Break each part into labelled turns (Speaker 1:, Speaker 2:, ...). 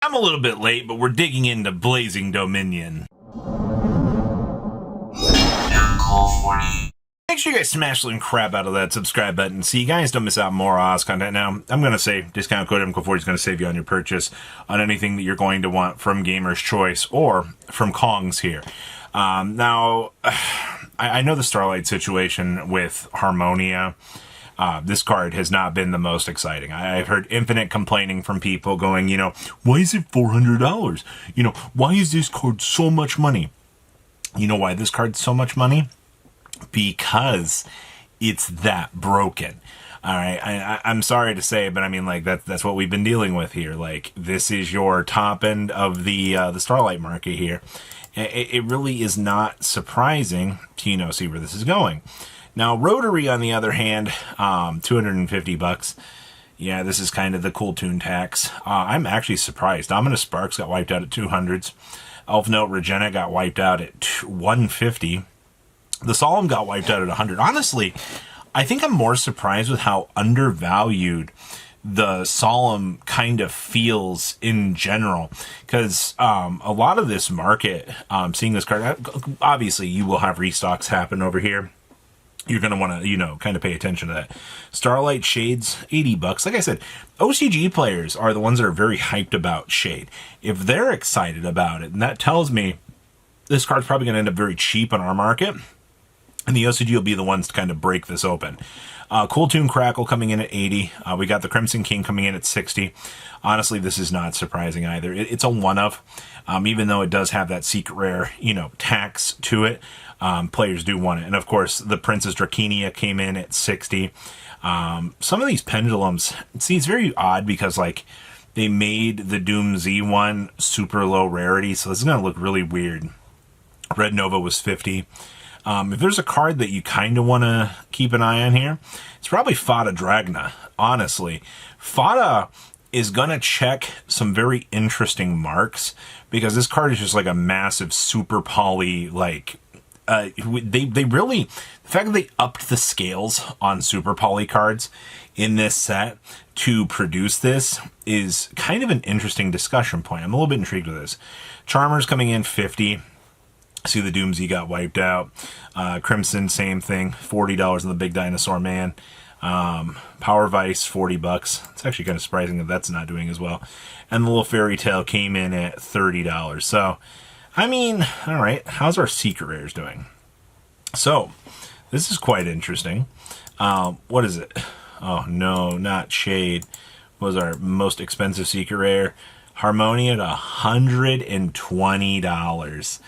Speaker 1: I'm a little bit late, but we're digging into Blazing Dominion. Make sure you guys smash the crap out of that subscribe button so you guys don't miss out on more Oz content. Now, I'm going to say discount code MCO40 is going to save you on your purchase on anything that you're going to want from Gamer's Choice or from Kong's here. Now, I know the Starlight situation with Harmonia. This card has not been the most exciting. I've heard infinite complaining from people going, why is it $400? Why is this card so much money? You know why this card's so much money? Because it's that broken. All right, I'm sorry to say, but I mean, like that's what we've been dealing with here. Like, this is your top end of the Starlight market here. It really is not surprising to see where this is going. Now, Rotary, on the other hand, $250. Yeah, this is kind of the cool tune tax. I'm actually surprised. Dominus Sparks got wiped out at 200s. Elf Note Regina got wiped out at 150. The Solemn got wiped out at 100. Honestly, I think I'm more surprised with how undervalued the Solemn kind of feels in general. Because a lot of this market, seeing this card, obviously you will have restocks happen over here. You're going to want to, kind of pay attention to that. Starlight Shades, $80. Like I said, OCG players are the ones that are very hyped about Shade. If they're excited about it, and that tells me this card's probably going to end up very cheap on our market. And the OCG will be the ones to kind of break this open. Cool Tune Crackle coming in at 80. We got the Crimson King coming in at 60. Honestly, this is not surprising either. It's a one-of. Even though it does have that secret rare, tax to it. Players do want it. And of course, the Princess Draconia came in at 60. Some of these pendulums, see, it's very odd because, like, they made the Doom Z one super low rarity. So this is going to look really weird. Red Nova was 50. If there's a card that you kind of want to keep an eye on here, it's probably Fata Dragna, honestly. Fata is going to check some very interesting marks because this card is just like a massive super poly, like, they really, the fact that they upped the scales on super poly cards in this set to produce this is kind of an interesting discussion point. I'm a little bit intrigued with this. Charmer's coming in 50. See, the Doomsday got wiped out. Crimson, same thing. $40 on the Big Dinosaur Man. Power Vice, $40. It's actually kind of surprising that that's not doing as well. And the little Fairy Tale came in at $30. So, I mean, all right. How's our Secret Rares doing? So, this is quite interesting. What is it? Oh, no, not Shade. What was our most expensive Secret Rare? Harmonia at $120.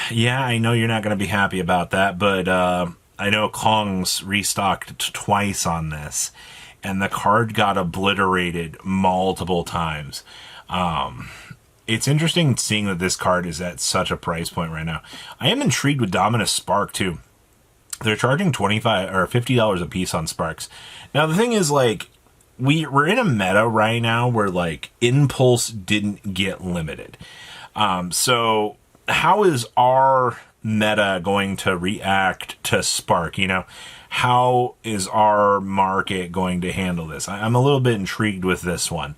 Speaker 1: Yeah, I know you're not going to be happy about that, but I know Kong's restocked twice on this, and the card got obliterated multiple times. It's interesting seeing that this card is at such a price point right now. I am intrigued with Dominus Spark, too. They're charging $25 or $50 a piece on Sparks. Now, the thing is, like, we're in a meta right now where, like, Impulse didn't get limited. So how is our meta going to react to Spark? How is our market going to handle this? I'm a little bit intrigued with this one,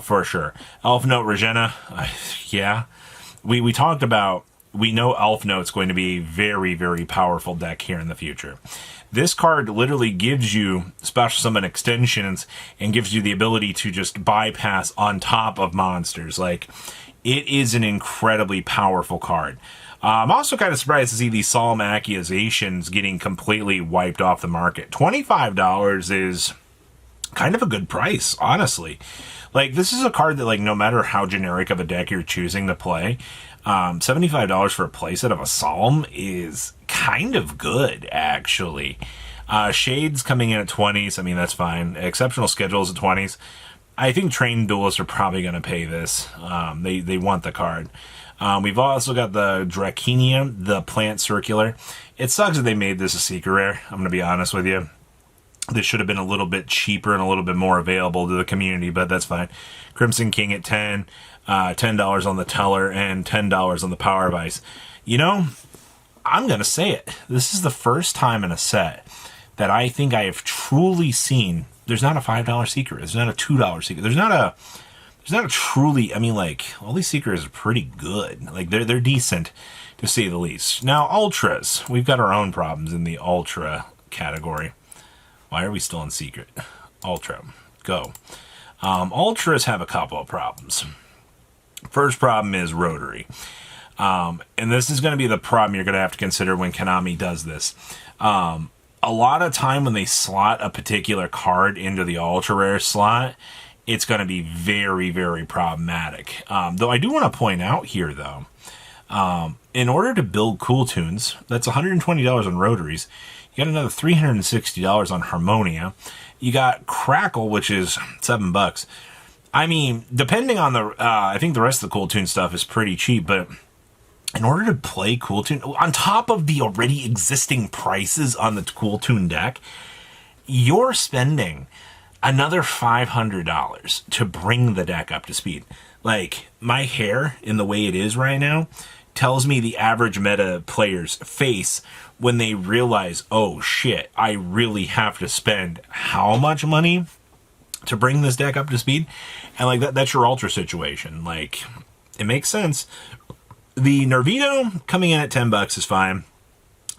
Speaker 1: for sure. Elf Note Regina, yeah. We talked about, we know Elf Note's going to be a very, very powerful deck here in the future. This card literally gives you special summon extensions and gives you the ability to just bypass on top of monsters. Like, it is an incredibly powerful card. I'm also kind of surprised to see these Solemn Accusations getting completely wiped off the market. $25 is kind of a good price, honestly. Like, this is a card that, like, no matter how generic of a deck you're choosing to play, $75 for a playset of a Solemn is kind of good, actually. Shades coming in at 20s. I mean, that's fine. Exceptional Schedules at 20s. I think Trained Duelists are probably going to pay this. They want the card. We've also got the Draconia, the Plant Circular. It sucks that they made this a secret rare. I'm going to be honest with you. This should have been a little bit cheaper and a little bit more available to the community, but that's fine. Crimson King at 10, $10 on the Teller, and $10 on the Power Vice. I'm going to say it. This is the first time in a set that I think I have truly seen there's not a $5 secret. There's not a $2 secret. There's not a there's not a truly, I mean, like, all these Seekers are pretty good. Like, they're decent, to say the least. Now, Ultras. We've got our own problems in the Ultra category. Why are we still in Secret? Ultra. Go. Ultras have a couple of problems. First problem is rotary. And this is going to be the problem you're going to have to consider when Konami does this. A lot of time when they slot a particular card into the ultra rare slot, it's going to be very, very problematic. Though I do want to point out here, though, in order to build Cool Tunes, that's $120 on rotaries. You got another $360 on Harmonia. You got Crackle, which is $7. I mean, depending on the, I think the rest of the Cool Tune stuff is pretty cheap, but in order to play Cool Tune, on top of the already existing prices on the Cool Tune deck, you're spending another $500 to bring the deck up to speed. Like, my hair, in the way it is right now, tells me the average meta player's face when they realize, oh shit, I really have to spend how much money to bring this deck up to speed? And like that's your ultra situation. Like, it makes sense. The Nervito coming in at $10 is fine.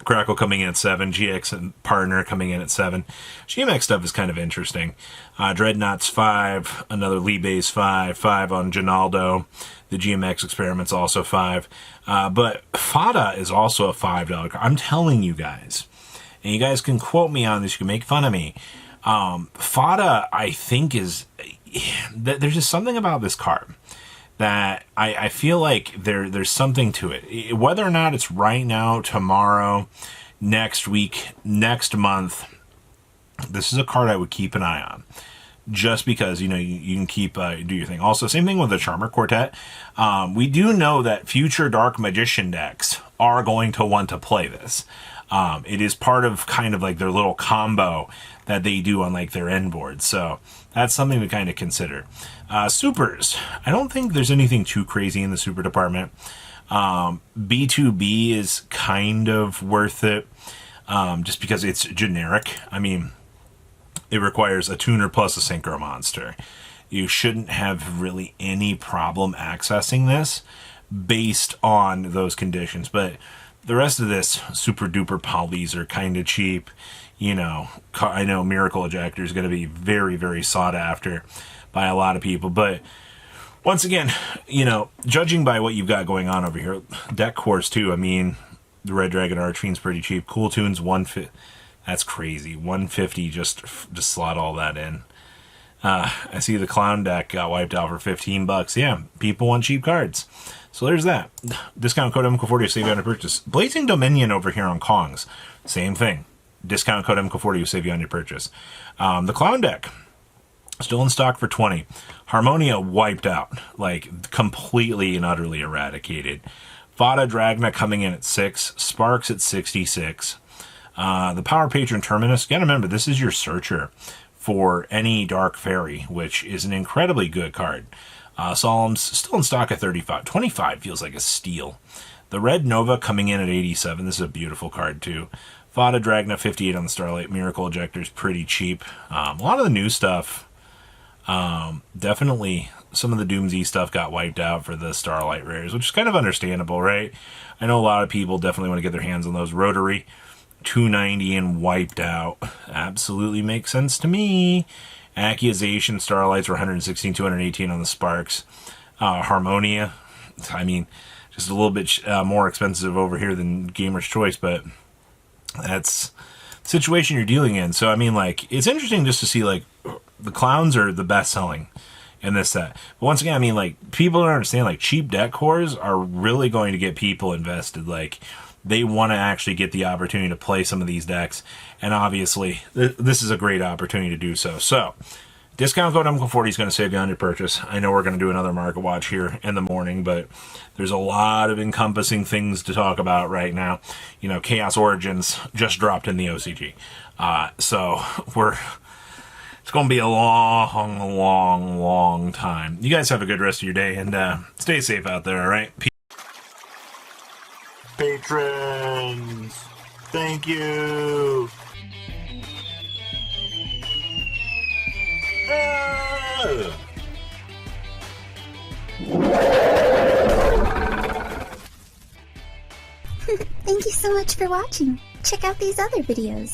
Speaker 1: Crackle coming in at $7. GX and Partner coming in at $7. GMX stuff is kind of interesting. Dreadnought's $5. Another Libe's $5. $5 on Ginaldo. The GMX Experiment's also $5. But Fada is also a $5 card. I'm telling you guys, and you guys can quote me on this, you can make fun of me. Fada, I think, is... There's just something about this card that I feel like there's something to it. Whether or not it's right now, tomorrow, next week, next month, this is a card I would keep an eye on. Just because, you know, you can keep, do your thing. Also, same thing with the Charmer Quartet. We do know that future Dark Magician decks are going to want to play this. It is part of kind of like their little combo that they do on like their end boards. So that's something to kind of consider. Supers. I don't think there's anything too crazy in the super department. B2B is kind of worth it. Just because it's generic. I mean, it requires a tuner plus a synchro monster. You shouldn't have really any problem accessing this based on those conditions. But the rest of this super duper polys are kind of cheap. You know, I know Miracle Ejector is going to be very, very sought after by a lot of people. But once again, you know, judging by what you've got going on over here, deck cores too. I mean, the Red Dragon Archfiend's pretty cheap. Cool Tunes 150. That's crazy. 150 just slot all that in. I see the Clown deck got wiped out for $15. Yeah, people want cheap cards. So there's that. Discount code MCO40 to save you on your purchase. Blazing Dominion over here on Kongs. Same thing. Discount code MCO40 to save you on your purchase. The Clown deck. Still in stock for $20. Harmonia wiped out. Like, completely and utterly eradicated. Fada Dragna coming in at $6. Sparks at $66. The Power Patron Terminus. You gotta remember, this is your searcher for any Dark Fairy, which is an incredibly good card. Solemn's still in stock at $35. $25 feels like a steal. The Red Nova coming in at $87. This is a beautiful card too. Fada Dragna $58 on the Starlight. Miracle Ejector's pretty cheap. A lot of the new stuff, definitely some of the Doomsday stuff got wiped out for the Starlight rares, which is kind of understandable, right? I know a lot of people definitely want to get their hands on those Rotary. $290 and wiped out. Absolutely makes sense to me. Accusation Starlights were $116, $218 on the Sparks. Harmonia, I mean, just a little bit more expensive over here than Gamer's Choice, but that's the situation you're dealing in. So, I mean, like, it's interesting just to see, like, the Clowns are the best selling in this set. But once again, I mean, like, people don't understand, like, cheap deck cores are really going to get people invested. Like, they want to actually get the opportunity to play some of these decks. And obviously, this is a great opportunity to do so. So, discount code MCO40 is going to save you on your purchase. I know we're going to do another market watch here in the morning, but there's a lot of encompassing things to talk about right now. You know, Chaos Origins just dropped in the OCG. So, it's going to be a long, long, long time. You guys have a good rest of your day, and stay safe out there, all right? Patrons, thank you.
Speaker 2: Thank you so much for watching. Check out these other videos.